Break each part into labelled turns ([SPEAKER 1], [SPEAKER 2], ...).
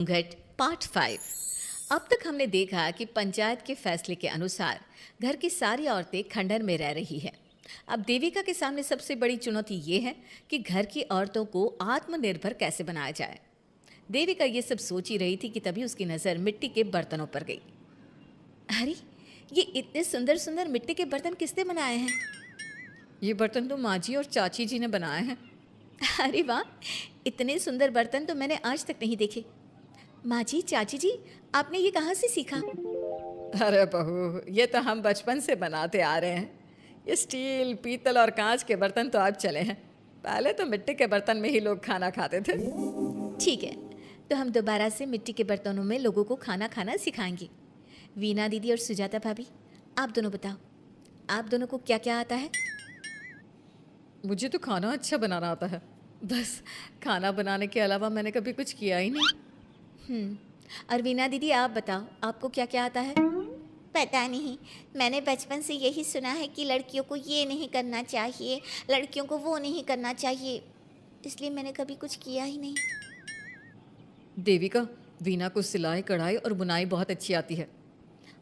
[SPEAKER 1] घट पार्ट 5। अब तक हमने देखा कि पंचायत के फैसले के अनुसार घर की सारी औरतें खंडहर में रह रही हैं। अब देविका के सामने सबसे बड़ी चुनौती ये है कि घर की औरतों को आत्मनिर्भर कैसे बनाया जाए। देविका ये सब सोच ही रही थी कि तभी उसकी नज़र मिट्टी के बर्तनों पर गई। अरे, ये इतने सुंदर सुंदर मिट्टी के बर्तन किसने बनाए हैं? ये बर्तन तो माँ जी और चाची जी ने बनाए हैं। अरे वाह, इतने सुंदर बर्तन तो मैंने आज तक नहीं देखे। माँ जी, चाची जी, आपने ये कहाँ से सीखा? अरे बहू, ये तो हम बचपन से बनाते आ रहे हैं। ये स्टील, पीतल और कांच के बर्तन तो अब चले हैं। पहले तो मिट्टी के बर्तन में ही लोग खाना खाते थे। ठीक है, तो हम दोबारा से मिट्टी के बर्तनों में लोगों को खाना खाना सिखाएंगे। वीना दीदी और सुजाता भाभी, आप दोनों बताओ, आप दोनों को क्या क्या आता है? मुझे तो खाना अच्छा बनाना आता है। बस खाना बनाने के अलावा मैंने कभी कुछ किया ही नहीं। और वीना दीदी, आप बताओ, आपको क्या क्या आता है?
[SPEAKER 2] पता नहीं, मैंने बचपन से यही सुना है कि लड़कियों को ये नहीं करना चाहिए, लड़कियों को वो नहीं करना चाहिए, इसलिए मैंने कभी कुछ किया ही नहीं।
[SPEAKER 1] देविका, वीना को सिलाई, कढ़ाई और बुनाई बहुत अच्छी आती है।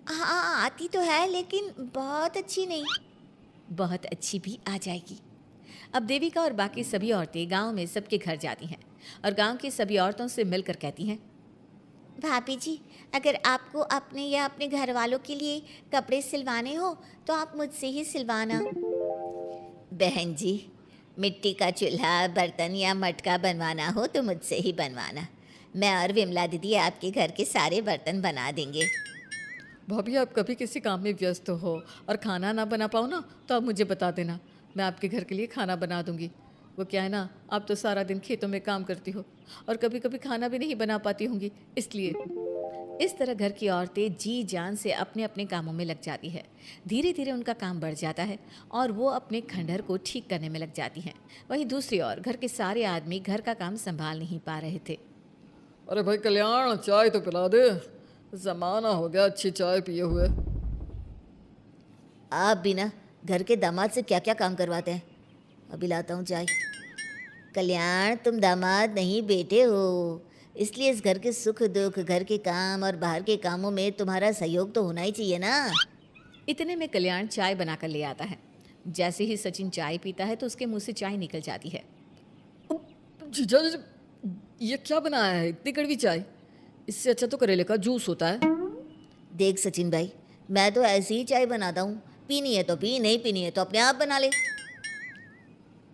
[SPEAKER 2] हाँ, आती तो है लेकिन बहुत अच्छी नहीं।
[SPEAKER 1] बहुत अच्छी भी आ जाएगी। अब देविका और बाकी सभी औरतें गांव में सबके घर जाती हैं और गांव की सभी औरतों से मिलकर कहती हैं,
[SPEAKER 2] भाभी जी, अगर आपको अपने या अपने घर वालों के लिए कपड़े सिलवाने हो तो आप मुझसे ही सिलवाना। बहन जी, मिट्टी का चूल्हा, बर्तन या मटका बनवाना हो तो मुझसे ही बनवाना। मैं और विमला दीदी आपके घर के सारे बर्तन बना देंगे।
[SPEAKER 1] भाभी, आप कभी किसी काम में व्यस्त हो और खाना ना बना पाओ ना, तो आप मुझे बता देना, मैं आपके घर के लिए खाना बना दूंगी। वो क्या है ना, आप तो सारा दिन खेतों में काम करती हो और कभी कभी खाना भी नहीं बना पाती होंगी, इसलिए। इस तरह घर की औरतें जी जान से अपने अपने कामों में लग जाती है। धीरे धीरे उनका काम बढ़ जाता है और वो अपने खंडहर को ठीक करने में लग जाती हैं। वहीं दूसरी ओर घर के सारे आदमी घर का काम संभाल नहीं पा रहे थे। अरे भाई कल्याण, चाय तो पिला दे, जमाना हो गया अच्छी चाय पिए हुए।
[SPEAKER 2] आप भी ना घर के दामाद से क्या क्या काम करवाते हैं। अभी लाता हूँ चाय। कल्याण, तुम दामाद नहीं बेटे हो, इसलिए इस घर के सुख दुख, घर के काम और बाहर के कामों में तुम्हारा सहयोग तो होना ही चाहिए ना।
[SPEAKER 1] इतने में कल्याण चाय बनाकर ले आता है। जैसे ही सचिन चाय पीता है तो उसके मुंह से चाय निकल जाती है। जीजा जी, ये क्या बनाया है, इतनी कड़वी चाय? इससे अच्छा तो करेले का जूस होता है।
[SPEAKER 2] देख सचिन भाई, मैं तो ऐसी ही चाय बनाता हूँ, पीनी है तो पी, नहीं पीनी है तो अपने आप बना ले।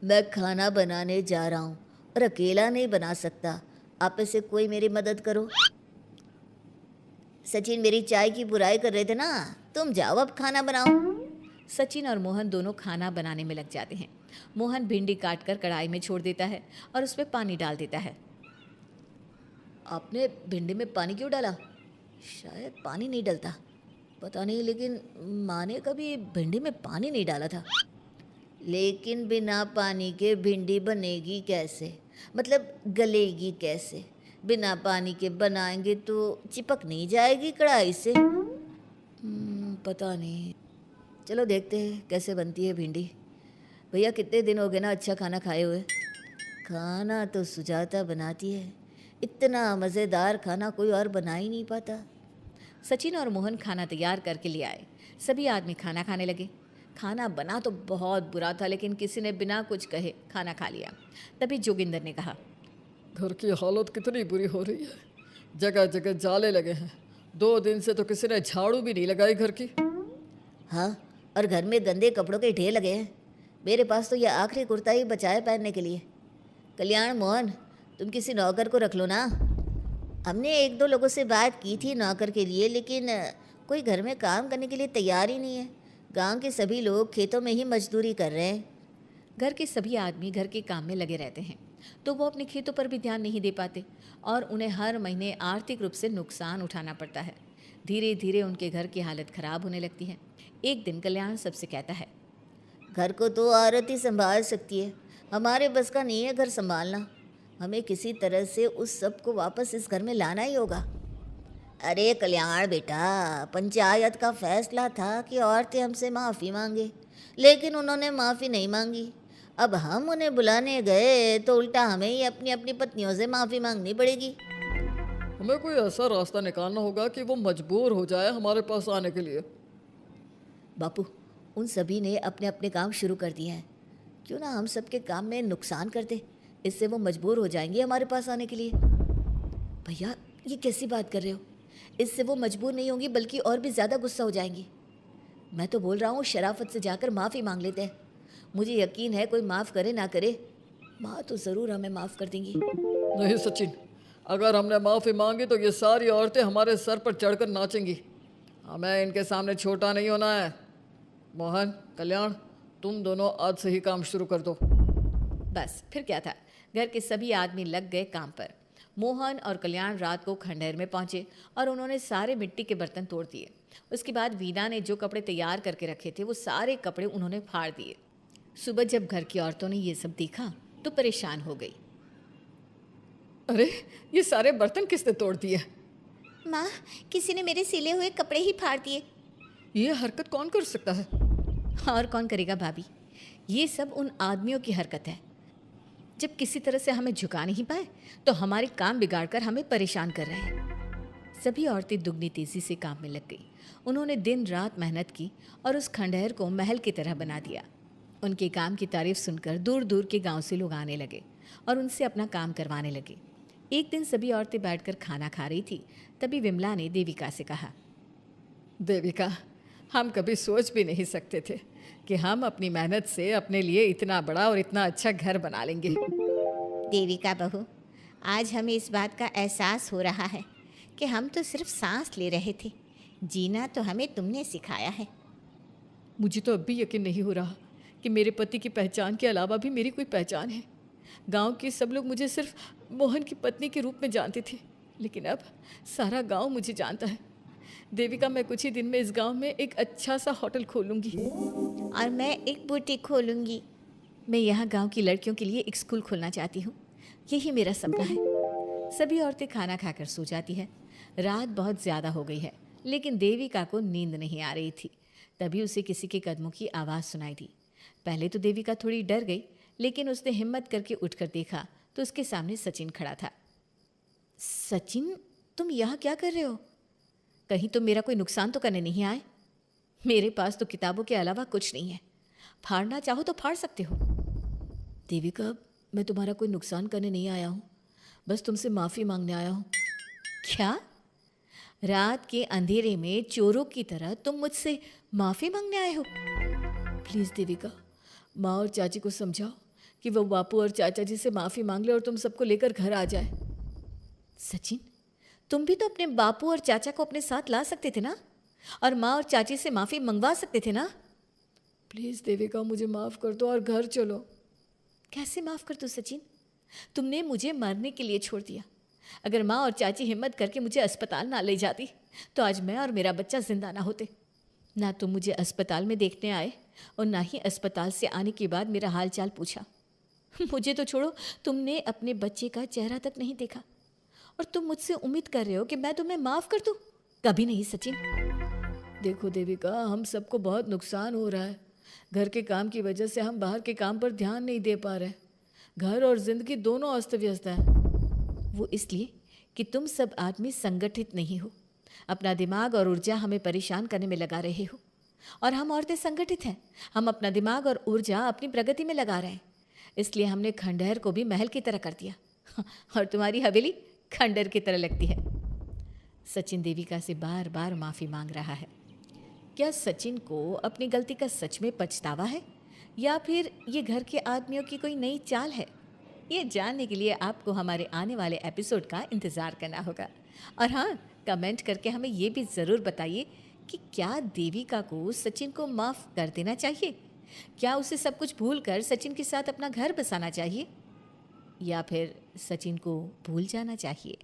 [SPEAKER 2] मैं खाना बनाने जा रहा हूँ और अकेला नहीं बना सकता, आप में से कोई मेरी मदद करो। सचिन मेरी चाय की बुराई कर रहे थे ना, तुम जाओ अब खाना बनाओ।
[SPEAKER 1] सचिन और मोहन दोनों खाना बनाने में लग जाते हैं। मोहन भिंडी काटकर कढ़ाई में छोड़ देता है और उसमें पानी डाल देता है। आपने भिंडी में पानी क्यों डाला? शायद पानी नहीं डलता, पता नहीं, लेकिन माँ ने कभी भिंडी में पानी नहीं डाला था।
[SPEAKER 2] लेकिन बिना पानी के भिंडी बनेगी कैसे, मतलब गलेगी कैसे? बिना पानी के बनाएंगे तो चिपक नहीं जाएगी कढ़ाई से?
[SPEAKER 1] पता नहीं, चलो देखते हैं कैसे बनती है भिंडी। भैया, कितने दिन हो गए ना अच्छा खाना खाए हुए।
[SPEAKER 2] खाना तो सुजाता बनाती है, इतना मज़ेदार खाना कोई और बना ही नहीं पाता।
[SPEAKER 1] सचिन और मोहन खाना तैयार करके ले आए। सभी आदमी खाना खाने लगे। खाना बना तो बहुत बुरा था, लेकिन किसी ने बिना कुछ कहे खाना खा लिया। तभी जोगिंदर ने कहा, घर की हालत कितनी बुरी हो रही है, जगह जगह जाले लगे हैं। 2 दिन से तो किसी ने झाड़ू भी नहीं लगाई घर की।
[SPEAKER 2] हाँ, और घर में गंदे कपड़ों के ढेर लगे हैं। मेरे पास तो यह आखिरी कुर्ता ही बचा है पहनने के लिए। कल्याण, मोहन, तुम किसी नौकर को रख लो ना। हमने 1-2 लोगों से बात की थी नौकर के लिए, लेकिन कोई घर में काम करने के लिए तैयार ही नहीं है। गांव के सभी लोग खेतों में ही मजदूरी कर रहे हैं।
[SPEAKER 1] घर के सभी आदमी घर के काम में लगे रहते हैं, तो वो अपने खेतों पर भी ध्यान नहीं दे पाते और उन्हें हर महीने आर्थिक रूप से नुकसान उठाना पड़ता है। धीरे धीरे उनके घर की हालत खराब होने लगती है। एक दिन कल्याण सबसे कहता है,
[SPEAKER 2] घर को तो औरत ही संभाल सकती है, हमारे बस का नहीं है घर संभालना। हमें किसी तरह से उस सब को वापस इस घर में लाना ही होगा। अरे कल्याण बेटा, पंचायत का फैसला था कि औरतें हमसे माफ़ी मांगे, लेकिन उन्होंने माफ़ी नहीं मांगी। अब हम उन्हें बुलाने गए तो उल्टा हमें ही अपनी अपनी पत्नियों से माफ़ी मांगनी पड़ेगी।
[SPEAKER 3] हमें कोई ऐसा रास्ता निकालना होगा कि वो मजबूर हो जाए हमारे पास आने के लिए।
[SPEAKER 2] बापू, उन सभी ने अपने अपने काम शुरू कर दिए हैं। क्यों ना हम सबके काम में नुकसान कर दे, इससे वो मजबूर हो जाएंगे हमारे पास आने के लिए। भैया, ये कैसी बात कर रहे हो? इससे वो मजबूर नहीं होंगी बल्कि और भी ज़्यादा गुस्सा हो जाएंगी। मैं तो बोल रहा हूँ शराफत से जाकर माफ़ी मांग लेते हैं। मुझे यकीन है कोई माफ़ करे ना करे, माँ तो ज़रूर हमें माफ़ कर देंगी।
[SPEAKER 3] नहीं सचिन, अगर हमने माफ़ी मांगी तो ये सारी औरतें हमारे सर पर चढ़कर नाचेंगी। हमें इनके सामने छोटा नहीं होना है। मोहन, कल्याण, तुम दोनों आज से ही काम शुरू कर दो।
[SPEAKER 1] बस फिर क्या था, घर के सभी आदमी लग गए काम पर। मोहन और कल्याण रात को खंडहर में पहुंचे और उन्होंने सारे मिट्टी के बर्तन तोड़ दिए। उसके बाद वीना ने जो कपड़े तैयार करके रखे थे वो सारे कपड़े उन्होंने फाड़ दिए। सुबह जब घर की औरतों ने ये सब देखा तो परेशान हो गई।
[SPEAKER 3] अरे, ये सारे बर्तन किसने तोड़ दिए?
[SPEAKER 2] माँ, किसी ने मेरे सिले हुए कपड़े ही फाड़ दिए।
[SPEAKER 3] ये हरकत कौन कर सकता है?
[SPEAKER 1] और कौन करेगा भाभी, ये सब उन आदमियों की हरकत है। जब किसी तरह से हमें झुका नहीं पाए तो हमारे काम बिगाड़कर हमें परेशान कर रहे हैं। सभी औरतें दुगनी तेजी से काम में लग गई। उन्होंने दिन रात मेहनत की और उस खंडहर को महल की तरह बना दिया। उनके काम की तारीफ सुनकर दूर दूर के गांव से लोग आने लगे और उनसे अपना काम करवाने लगे। एक दिन सभी औरतें बैठकर खाना खा रही थी, तभी विमला ने देविका से कहा,
[SPEAKER 3] देविका, हम कभी सोच भी नहीं सकते थे कि हम अपनी मेहनत से अपने लिए इतना बड़ा और इतना अच्छा घर बना लेंगे।
[SPEAKER 2] देविका बहू, आज हमें इस बात का एहसास हो रहा है कि हम तो सिर्फ सांस ले रहे थे, जीना तो हमें तुमने सिखाया है।
[SPEAKER 3] मुझे तो अब भी यकीन नहीं हो रहा कि मेरे पति की पहचान के अलावा भी मेरी कोई पहचान है। गांव के सब लोग मुझे सिर्फ मोहन की पत्नी के रूप में जानते थे, लेकिन अब सारा गांव मुझे जानता है। देविका, मैं कुछ ही दिन में इस गांव में एक अच्छा सा होटल खोलूंगी
[SPEAKER 2] और मैं एक बुटीक खोलूंगी।
[SPEAKER 1] मैं यहाँ गांव की लड़कियों के लिए एक स्कूल खोलना चाहती हूँ, यही मेरा सपना है। सभी औरतें खाना खाकर सो जाती हैं। रात बहुत ज़्यादा हो गई है, लेकिन देविका को नींद नहीं आ रही थी। तभी उसे किसी के कदमों की आवाज़ सुनाई दी। पहले तो देविका थोड़ी डर गई, लेकिन उसने हिम्मत करके उठकर देखा तो उसके सामने सचिन खड़ा था। सचिन, तुम यहाँ क्या कर रहे हो? कहीं तुम मेरा कोई नुकसान तो करने नहीं आए? मेरे पास तो किताबों के अलावा कुछ नहीं है, फाड़ना चाहो तो फाड़ सकते हो। देविका, मैं तुम्हारा कोई नुकसान करने नहीं आया हूँ, बस तुमसे माफ़ी मांगने आया हूँ। क्या? रात के अंधेरे में चोरों की तरह तुम मुझसे माफ़ी मांगने आए हो? प्लीज़ देविका, माँ और चाची को समझाओ कि वो बापू और चाचा जी से माफ़ी मांग ले और तुम सबको लेकर घर आ जाए। सचिन, तुम भी तो अपने बापू और चाचा को अपने साथ ला सकते थे ना, और माँ और चाची से माफ़ी मंगवा सकते थे ना। प्लीज़ देविका, मुझे माफ़ कर दो और घर चलो। कैसे माफ़ कर दो सचिन? तुमने मुझे मरने के लिए छोड़ दिया। अगर माँ और चाची हिम्मत करके मुझे अस्पताल ना ले जाती तो आज मैं और मेरा बच्चा जिंदा ना होते। ना तुम मुझे अस्पताल में देखने आए और ना ही अस्पताल से आने के बाद मेरा हाल चाल पूछा। मुझे तो छोड़ो, तुमने अपने बच्चे का चेहरा तक नहीं देखा और तुम मुझसे उम्मीद कर रहे हो कि मैं तुम्हें माफ़ कर दूँ? कभी नहीं सचिन। देखो देविका, हम सबको बहुत नुकसान हो रहा है। घर के काम की वजह से हम बाहर के काम पर ध्यान नहीं दे पा रहे। घर और ज़िंदगी दोनों अस्त व्यस्त हैं। वो इसलिए कि तुम सब आदमी संगठित नहीं हो, अपना दिमाग और ऊर्जा हमें परेशान करने में लगा रहे हो। और हम औरतें संगठित हैं, हम अपना दिमाग और ऊर्जा अपनी प्रगति में लगा रहे हैं। इसलिए हमने खंडहर को भी महल की तरह कर दिया और तुम्हारी हवेली खंडहर की तरह लगती है। सचिन देविका से बार बार माफ़ी मांग रहा है। क्या सचिन को अपनी गलती का सच में पछतावा है, या फिर ये घर के आदमियों की कोई नई चाल है? ये जानने के लिए आपको हमारे आने वाले एपिसोड का इंतज़ार करना होगा। और हाँ, कमेंट करके हमें ये भी ज़रूर बताइए कि क्या देविका को सचिन को माफ़ कर देना चाहिए? क्या उसे सब कुछ भूलकर सचिन के साथ अपना घर बसाना चाहिए, या फिर सचिन को भूल जाना चाहिए?